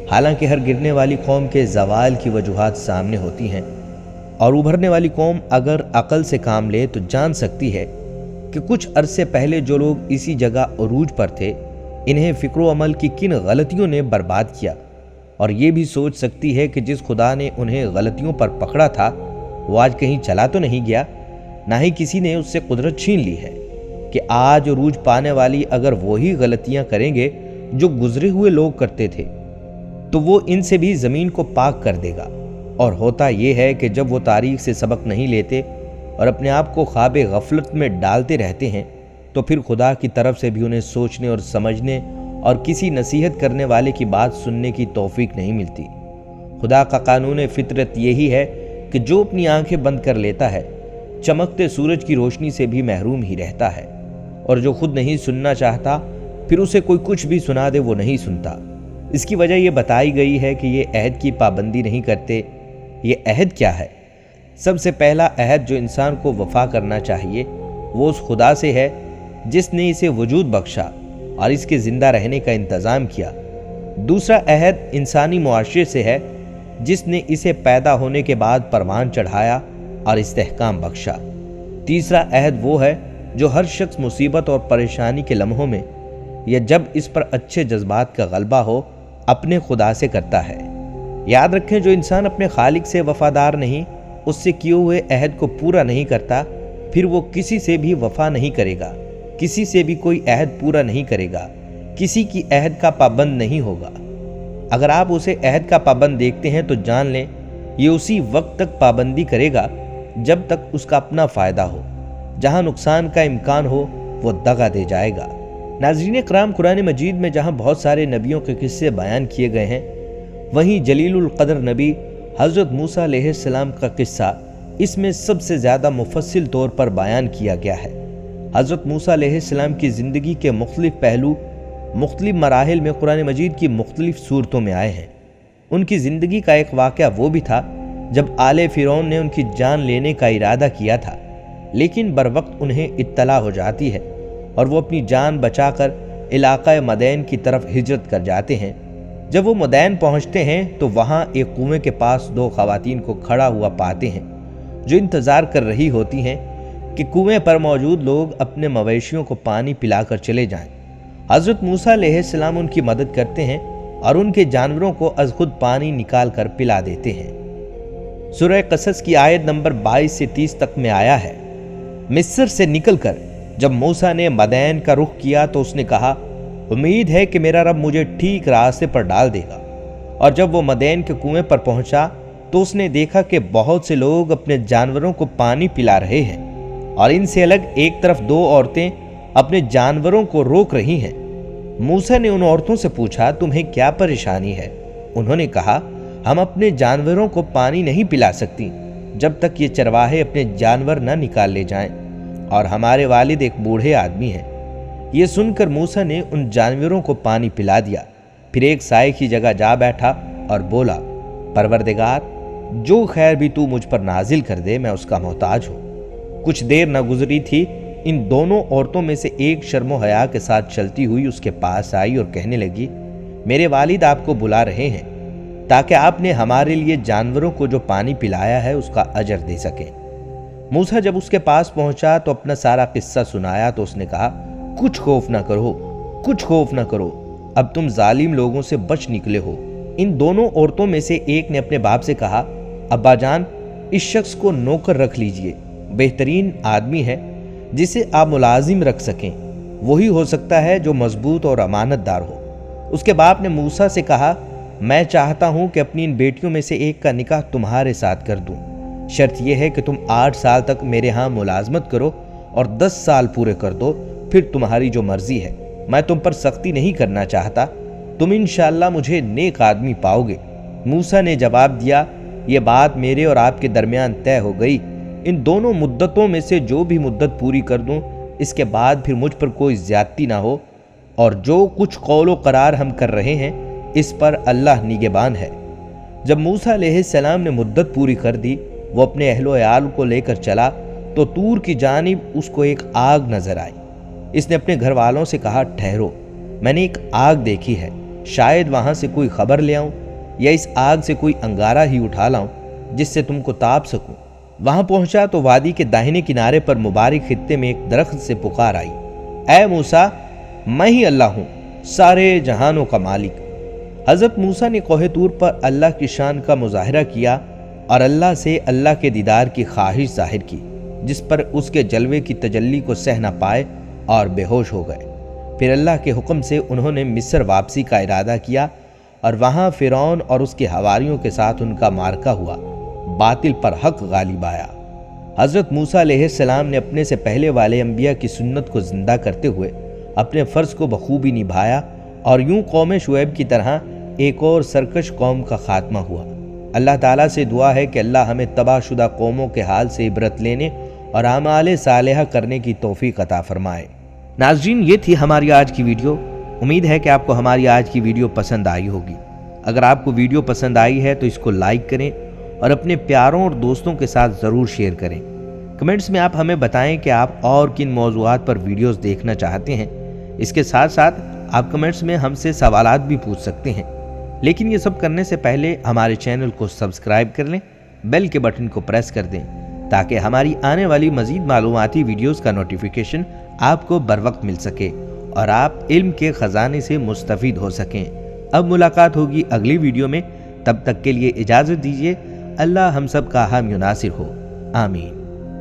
حالانکہ ہر گرنے والی قوم کے زوال کی وجوہات سامنے ہوتی ہیں، اور ابھرنے والی قوم اگر عقل سے کام لے تو جان سکتی ہے کہ کچھ عرصے پہلے جو لوگ اسی جگہ عروج پر تھے انہیں فکر و عمل کی کن غلطیوں نے برباد کیا، اور یہ بھی سوچ سکتی ہے کہ جس خدا نے انہیں غلطیوں پر پکڑا تھا وہ آج کہیں چلا تو نہیں گیا، نہ ہی کسی نے اس سے قدرت چھین لی ہے کہ آج عروج پانے والی اگر وہی غلطیاں کریں گے جو گزرے ہوئے لوگ کرتے تھے تو وہ ان سے بھی زمین کو پاک کر دے گا۔ اور ہوتا یہ ہے کہ جب وہ تاریخ سے سبق نہیں لیتے اور اپنے آپ کو خواب غفلت میں ڈالتے رہتے ہیں تو پھر خدا کی طرف سے بھی انہیں سوچنے اور سمجھنے اور کسی نصیحت کرنے والے کی بات سننے کی توفیق نہیں ملتی۔ خدا کا قانون فطرت یہی ہے کہ جو اپنی آنکھیں بند کر لیتا ہے چمکتے سورج کی روشنی سے بھی محروم ہی رہتا ہے، اور جو خود نہیں سننا چاہتا پھر اسے کوئی کچھ بھی سنا دے وہ نہیں سنتا۔ اس کی وجہ یہ بتائی گئی ہے کہ یہ عہد کی پابندی نہیں کرتے۔ یہ عہد کیا ہے؟ سب سے پہلا عہد جو انسان کو وفا کرنا چاہیے وہ اس خدا سے ہے جس نے اسے وجود بخشا اور اس کے زندہ رہنے کا انتظام کیا۔ دوسرا عہد انسانی معاشرے سے ہے جس نے اسے پیدا ہونے کے بعد پروان چڑھایا اور استحکام بخشا۔ تیسرا عہد وہ ہے جو ہر شخص مصیبت اور پریشانی کے لمحوں میں یا جب اس پر اچھے جذبات کا غلبہ ہو اپنے خدا سے کرتا ہے۔ یاد رکھیں، جو انسان اپنے خالق سے وفادار نہیں، اس سے کیے ہوئے عہد کو پورا نہیں کرتا، پھر وہ کسی سے بھی وفا نہیں کرے گا، کسی سے بھی کوئی عہد پورا نہیں کرے گا، کسی کی عہد کا پابند نہیں ہوگا۔ اگر آپ اسے عہد کا پابند دیکھتے ہیں تو جان لیں یہ اسی وقت تک پابندی کرے گا جب تک اس کا اپنا فائدہ ہو۔ جہاں نقصان کا امکان ہو وہ دغا دے جائے گا۔ ناظرین کرام، قرآن مجید میں جہاں بہت سارے نبیوں کے قصے بیان کیے گئے ہیں وہیں جلیل القدر نبی حضرت موسیٰ علیہ السلام کا قصہ اس میں سب سے زیادہ مفصل طور پر بیان کیا گیا ہے۔ حضرت موسیٰ علیہ السلام کی زندگی کے مختلف پہلو مختلف مراحل میں قرآن مجید کی مختلف صورتوں میں آئے ہیں۔ ان کی زندگی کا ایک واقعہ وہ بھی تھا جب آل فرعون نے ان کی جان لینے کا ارادہ کیا تھا، لیکن بروقت انہیں اطلاع ہو جاتی ہے اور وہ اپنی جان بچا کر علاقہ مدین کی طرف ہجرت کر جاتے ہیں۔ جب وہ مدین پہنچتے ہیں تو وہاں ایک کنویں کے پاس دو خواتین کو کھڑا ہوا پاتے ہیں جو انتظار کر رہی ہوتی ہیں کہ کنویں پر موجود لوگ اپنے مویشیوں کو پانی پلا کر چلے جائیں۔ حضرت موسیٰ علیہ السلام ان کی مدد کرتے ہیں اور ان کے جانوروں کو از خود پانی نکال کر پلا دیتے ہیں۔ سورہ قصص کی آیت نمبر 22 سے 30 تک میں آیا ہے، مصر سے نکل کر جب موسیٰ نے مدین کا رخ کیا تو اس نے کہا، امید ہے کہ میرا رب مجھے ٹھیک راستے پر ڈال دے گا۔ اور جب وہ مدین کے کنویں پر پہنچا تو اس نے دیکھا کہ بہت سے لوگ اپنے جانوروں کو پانی پلا رہے ہیں، اور ان سے الگ ایک طرف دو عورتیں اپنے جانوروں کو روک رہی ہیں۔ موسیٰ نے ان عورتوں سے پوچھا، تمہیں کیا پریشانی ہے؟ انہوں نے کہا، ہم اپنے جانوروں کو پانی نہیں پلا سکتی جب تک یہ چرواہے اپنے جانور نہ نکال لے جائیں، اور ہمارے والد ایک بوڑھے آدمی ہیں۔ یہ سن کر موسیٰ نے ان جانوروں کو پانی پلا دیا، پھر ایک سائے کی جگہ جا بیٹھا اور بولا، پروردگار، جو خیر بھی تو مجھ پر نازل کر دے میں اس کا محتاج ہوں۔ کچھ دیر نہ گزری تھی، ان دونوں عورتوں میں سے ایک شرم و حیا کے ساتھ چلتی ہوئی اس کے پاس آئی اور کہنے لگی، میرے والد آپ کو بلا رہے ہیں تاکہ آپ نے ہمارے لیے جانوروں کو جو پانی پلایا ہے اس کا اجر دے سکیں۔ موسیٰ جب اس کے پاس پہنچا تو اپنا سارا قصہ سنایا تو اس نے کہا، کچھ خوف نہ کرو، کچھ خوف نہ کرو، اب تم ظالم لوگوں سے بچ نکلے ہو۔ ان دونوں عورتوں میں سے ایک نے اپنے باپ سے کہا، ابا جان، اس شخص کو نوکر رکھ لیجئے، بہترین آدمی ہے جسے آپ ملازم رکھ سکیں، وہی ہو سکتا ہے جو مضبوط اور امانت دار ہو۔ اس کے باپ نے موسیٰ سے کہا، میں چاہتا ہوں کہ اپنی ان بیٹیوں میں سے ایک کا نکاح تمہارے ساتھ کر دوں، شرط یہ ہے کہ تم 8 سال تک میرے ہاں ملازمت کرو اور 10 سال پورے کر دو، پھر تمہاری جو مرضی ہے، میں تم پر سختی نہیں کرنا چاہتا، تم انشاءاللہ مجھے نیک آدمی پاؤ گے۔ موسیٰ نے جواب دیا، یہ بات میرے اور آپ کے درمیان طے ہو گئی، ان دونوں مدتوں میں سے جو بھی مدت پوری کر دوں اس کے بعد پھر مجھ پر کوئی زیادتی نہ ہو، اور جو کچھ قول و قرار ہم کر رہے ہیں اس پر اللہ نگہبان ہے۔ جب موسیٰ علیہ السلام نے مدت پوری کر دی، وہ اپنے اہل و عیال کو لے کر چلا تو طور کی جانب اس کو ایک آگ نظر آئی۔ اس نے اپنے گھر والوں سے کہا، ٹھہرو، میں نے ایک آگ دیکھی ہے، شاید وہاں سے کوئی خبر لے آؤں یا اس آگ سے کوئی انگارہ ہی اٹھا لاؤں جس سے تم کو تاپ سکوں۔ وہاں پہنچا تو وادی کے داہنے کنارے پر مبارک خطے میں ایک درخت سے پکار آئی، اے موسیٰ، میں ہی اللہ ہوں، سارے جہانوں کا مالک۔ حضرت موسیٰ نے کوہ طور پر اللہ کی شان کا مظاہرہ کیا اور اللہ سے اللہ کے دیدار کی خواہش ظاہر کی، جس پر اس کے جلوے کی تجلی کو سہ نہ پائے اور بے ہوش ہو گئے۔ پھر اللہ کے حکم سے انہوں نے مصر واپسی کا ارادہ کیا اور وہاں فرعون اور اس کے حواریوں کے ساتھ ان کا معرکہ ہوا، باطل پر حق غالب آیا۔ حضرت موسیٰ علیہ السلام نے اپنے سے پہلے والے انبیاء کی سنت کو زندہ کرتے ہوئے اپنے فرض کو بخوبی نبھایا، اور یوں قوم شعیب کی طرح ایک اور سرکش قوم کا خاتمہ ہوا۔ اللہ تعالیٰ سے دعا ہے کہ اللہ ہمیں تباہ شدہ قوموں کے حال سے عبرت لینے اور اعمال صالحہ کرنے کی توفیق عطا فرمائے۔ ناظرین، یہ تھی ہماری آج کی ویڈیو۔ امید ہے کہ آپ کو ہماری آج کی ویڈیو پسند آئی ہوگی۔ اگر آپ کو ویڈیو پسند آئی ہے تو اس کو لائک کریں اور اپنے پیاروں اور دوستوں کے ساتھ ضرور شیئر کریں۔ کمنٹس میں آپ ہمیں بتائیں کہ آپ اور کن موضوعات پر ویڈیوز دیکھنا چاہتے ہیں۔ اس کے ساتھ ساتھ آپ کمنٹس میں ہم سے سوالات بھی پوچھ سکتے ہیں، لیکن یہ سب کرنے سے پہلے ہمارے چینل کو سبسکرائب کر لیں، بیل کے بٹن کو پریس کر دیں تاکہ ہماری آنے والی مزید معلوماتی ویڈیوز کا نوٹیفیکیشن آپ کو بر وقت مل سکے اور آپ علم کے خزانے سے مستفید ہو سکیں۔ اب ملاقات ہوگی اگلی ویڈیو میں، تب تک کے لیے اجازت دیجیے۔ اللہ ہم سب کا حامی و ناصر ہو، آمین۔